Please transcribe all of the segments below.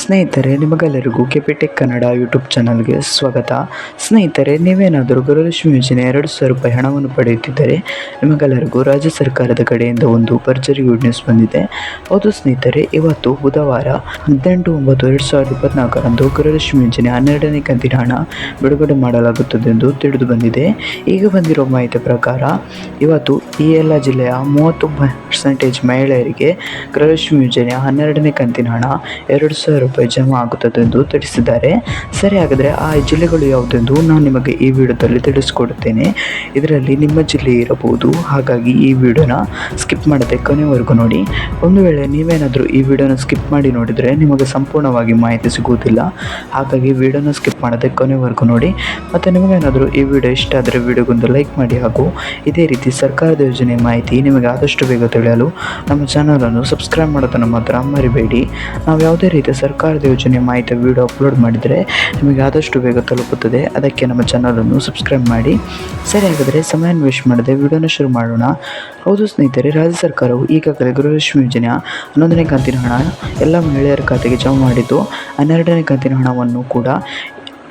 ಸ್ನೇಹಿತರೆ, ನಿಮಗೆಲ್ಲರಿಗೂ ಕೆಪಿಟೆಕ್ ಕನ್ನಡ ಯೂಟ್ಯೂಬ್ ಚಾನಲ್ಗೆ ಸ್ವಾಗತ. ಸ್ನೇಹಿತರೆ, ನೀವೇನಾದರೂ ಗೃಹಲಕ್ಷ್ಮಿ ಯೋಜನೆ 2,000 ರೂಪಾಯಿ ಹಣವನ್ನು ಪಡೆಯುತ್ತಿದ್ದರೆ ನಿಮಗೆಲ್ಲರಿಗೂ ರಾಜ್ಯ ಸರ್ಕಾರದ ಕಡೆಯಿಂದ ಒಂದು ಭರ್ಜರಿ ಗುಡ್ ನ್ಯೂಸ್ ಬಂದಿದೆ. ಹೌದು ಸ್ನೇಹಿತರೆ, ಇವತ್ತು ಬುಧವಾರ 18/9/2024 ಗೃಹಲಕ್ಷ್ಮಿ ಯೋಜನೆ 12ನೇ ಕಂತಿನ ಹಣ ಬಿಡುಗಡೆ ಮಾಡಲಾಗುತ್ತದೆ ಎಂದು ತಿಳಿದು ಬಂದಿದೆ. ಈಗ ಬಂದಿರುವ ಮಾಹಿತಿ ಪ್ರಕಾರ ಇವತ್ತು ಈ ಎಲ್ಲ ಜಿಲ್ಲೆಯ 30% ಮಹಿಳೆಯರಿಗೆ ಗೃಹಲಕ್ಷ್ಮಿ ಯೋಜನೆಯ 12ನೇ ಕಂತಿನ ಹಣ 2,000 ರೂಪಾಯಿ ಜಮಾ ಆಗುತ್ತದೆ ಎಂದು ತಿಳಿಸಿದ್ದಾರೆ. ಸರಿ, ಹಾಗಾದರೆ ಆ ಜಿಲ್ಲೆಗಳು ಯಾವುದೆಂದು ನಾನು ನಿಮಗೆ ಈ ವಿಡಿಯೋದಲ್ಲಿ ತಿಳಿಸಿಕೊಡುತ್ತೇನೆ. ಇದರಲ್ಲಿ ನಿಮ್ಮ ಜಿಲ್ಲೆ ಇರಬಹುದು, ಹಾಗಾಗಿ ಈ ವಿಡಿಯೋನ ಸ್ಕಿಪ್ ಮಾಡದೆ ಕೊನೆವರೆಗೂ ನೋಡಿ. ಒಂದು ವೇಳೆ ನೀವೇನಾದರೂ ಈ ವಿಡಿಯೋನ ಸ್ಕಿಪ್ ಮಾಡಿ ನೋಡಿದರೆ ನಿಮಗೆ ಸಂಪೂರ್ಣವಾಗಿ ಮಾಹಿತಿ ಸಿಗುವುದಿಲ್ಲ. ಹಾಗಾಗಿ ವಿಡಿಯೋನ ಸ್ಕಿಪ್ ಮಾಡದೆ ಕೊನೆವರೆಗೂ ನೋಡಿ. ಮತ್ತು ನಿಮಗೇನಾದರೂ ಈ ವಿಡಿಯೋ ಇಷ್ಟ ಆದರೆ ವಿಡಿಯೋಗೊಂದು ಲೈಕ್ ಮಾಡಿ, ಹಾಗೂ ಇದೇ ರೀತಿ ಸರ್ಕಾರದ ಯೋಜನೆ ಮಾಹಿತಿ ನಿಮಗೆ ಆದಷ್ಟು ಬೇಗ ತಿಳಿಯಲು ನಮ್ಮ ಚಾನಲನ್ನು ಸಬ್ಸ್ಕ್ರೈಬ್ ಮಾಡೋದನ್ನು ಮಾತ್ರ ಮರಿಬೇಡಿ. ನಾವು ಯಾವುದೇ ರೀತಿಯ ಸರ್ಕಾರದ ಯೋಜನೆ ಮಾಹಿತಿ ವಿಡಿಯೋ ಅಪ್ಲೋಡ್ ಮಾಡಿದರೆ ನಿಮಗೆ ಆದಷ್ಟು ಬೇಗ ತಲುಪುತ್ತದೆ. ಅದಕ್ಕೆ ನಮ್ಮ ಚಾನಲನ್ನು ಸಬ್ಸ್ಕ್ರೈಬ್ ಮಾಡಿ. ಸರಿ, ಹಾಗಾದರೆ ಸಮಯ ವೇಸ್ಟ್ ಮಾಡದೆ ವಿಡಿಯೋನ ಶುರು ಮಾಡೋಣ. ಹೌದು ಸ್ನೇಹಿತರೆ, ರಾಜ್ಯ ಸರ್ಕಾರವು ಈಗಾಗಲೇ ಗೃಹಲಕ್ಷ್ಮಿ ಯೋಜನೆಯ 11ನೇ ಕಂತಿನ ಹಣ ಎಲ್ಲ ಮಹಿಳೆಯರ ಖಾತೆಗೆ ಜಮಾ ಮಾಡಿದ್ದು, 12ನೇ ಕಂತಿನ ಹಣವನ್ನು ಕೂಡ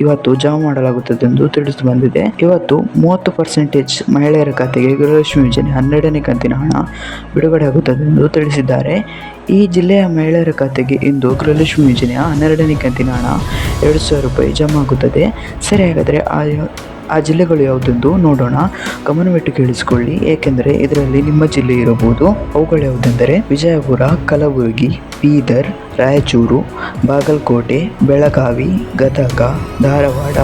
ಇವತ್ತು ಜಮಾ ಮಾಡಲಾಗುತ್ತದೆ ಎಂದು ತಿಳಿದು ಬಂದಿದೆ. ಇವತ್ತು 30% ಮಹಿಳೆಯರ ಖಾತೆಗೆ ಗೃಹಲಕ್ಷ್ಮಿ ಯೋಜನೆ 12ನೇ ಕಂತಿನ ಹಣ ಬಿಡುಗಡೆ ಆಗುತ್ತದೆ ಎಂದು ತಿಳಿಸಿದ್ದಾರೆ. ಈ ಜಿಲ್ಲೆಯ ಮಹಿಳೆಯರ ಖಾತೆಗೆ ಇಂದು ಗೃಹಲಕ್ಷ್ಮಿ ಯೋಜನೆಯ 12ನೇ ಕಂತಿನ ಹಣ 2,000 ರೂಪಾಯಿ ಜಮಾ ಆಗುತ್ತದೆ. ಸರಿ, ಹಾಗಾದರೆ ಆ ಜಿಲ್ಲೆಗಳು ಯಾವುದೆಂದು ನೋಡೋಣ. ಗಮನವಿಟ್ಟು ಕೇಳಿಸಿಕೊಳ್ಳಿ, ಏಕೆಂದರೆ ಇದರಲ್ಲಿ ನಿಮ್ಮ ಜಿಲ್ಲೆ ಇರಬಹುದು. ಅವುಗಳು ಯಾವುದೆಂದರೆ ವಿಜಯಪುರ, ಕಲಬುರಗಿ, ಬೀದರ್, ರಾಯಚೂರು, ಬಾಗಲಕೋಟೆ, ಬೆಳಗಾವಿ, ಗದಗ, ಧಾರವಾಡ,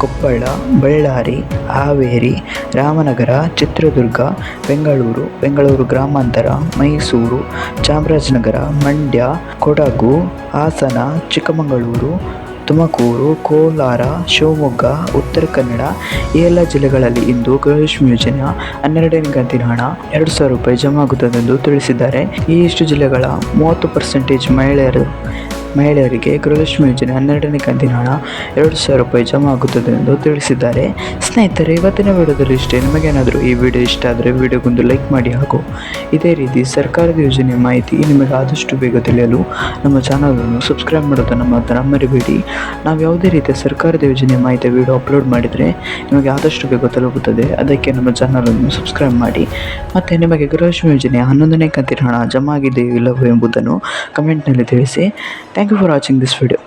ಕೊಪ್ಪಳ, ಬಳ್ಳಾರಿ, ಹಾವೇರಿ, ರಾಮನಗರ, ಚಿತ್ರದುರ್ಗ, ಬೆಂಗಳೂರು ಗ್ರಾಮಾಂತರ, ಮೈಸೂರು, ಚಾಮರಾಜನಗರ, ಮಂಡ್ಯ, ಕೊಡಗು, ಹಾಸನ, ಚಿಕ್ಕಮಗಳೂರು, ತುಮಕೂರು, ಕೋಲಾರ, ಶಿವಮೊಗ್ಗ, ಉತ್ತರ ಕನ್ನಡ ಈ ಎಲ್ಲ ಜಿಲ್ಲೆಗಳಲ್ಲಿ ಇಂದು ಗೃಹಲಕ್ಷ್ಮಿ ಯೋಜನೆಯ 12ನೇ ಕಂತಿನ ಹಣ 2,000 ರೂಪಾಯಿ ಜಮಾ ಆಗುತ್ತದೆ ಎಂದು ತಿಳಿಸಿದ್ದಾರೆ. ಈ ಇಷ್ಟು ಜಿಲ್ಲೆಗಳ 30% ಮಹಿಳೆಯರಿಗೆ ಗೃಹಲಕ್ಷ್ಮಿ ಯೋಜನೆ 12ನೇ ಕಂತಿನ ಹಣ 2,000 ರೂಪಾಯಿ ಜಮಾ ಆಗುತ್ತದೆ ಎಂದು ತಿಳಿಸಿದ್ದಾರೆ. ಸ್ನೇಹಿತರೆ, ಇವತ್ತಿನ ವಿಡಿಯೋದಲ್ಲಿ ಇಷ್ಟೇ. ನಿಮಗೇನಾದರೂ ಈ ವಿಡಿಯೋ ಇಷ್ಟ ಆದರೆ ವಿಡಿಯೋಗೊಂದು ಲೈಕ್ ಮಾಡಿ, ಹಾಗೂ ಇದೇ ರೀತಿ ಸರ್ಕಾರದ ಯೋಜನೆ ಮಾಹಿತಿ ನಿಮಗೆ ಆದಷ್ಟು ಬೇಗ ತಿಳಿಯಲು ನಮ್ಮ ಚಾನಲನ್ನು ಸಬ್ಸ್ಕ್ರೈಬ್ ಮಾಡೋದನ್ನು ಮಾತ್ರ ಮರಿಬೇಡಿ. ನಾವು ಯಾವುದೇ ರೀತಿಯ ಸರ್ಕಾರದ ಯೋಜನೆ ಮಾಹಿತಿ ವಿಡಿಯೋ ಅಪ್ಲೋಡ್ ಮಾಡಿದರೆ ನಿಮಗೆ ಆದಷ್ಟು ಬೇಗ ತಲುಪುತ್ತದೆ. ಅದಕ್ಕೆ ನಮ್ಮ ಚಾನಲನ್ನು ಸಬ್ಸ್ಕ್ರೈಬ್ ಮಾಡಿ. ಮತ್ತು ನಿಮಗೆ ಗೃಹಲಕ್ಷ್ಮಿ ಯೋಜನೆಯ 11ನೇ ಕಂತಿನ ಹಣ ಜಮಾ ಆಗಿದೆಯೋ ಇಲ್ಲವೋ ಎಂಬುದನ್ನು ಕಮೆಂಟ್ನಲ್ಲಿ ತಿಳಿಸಿ. Thank you for watching this video.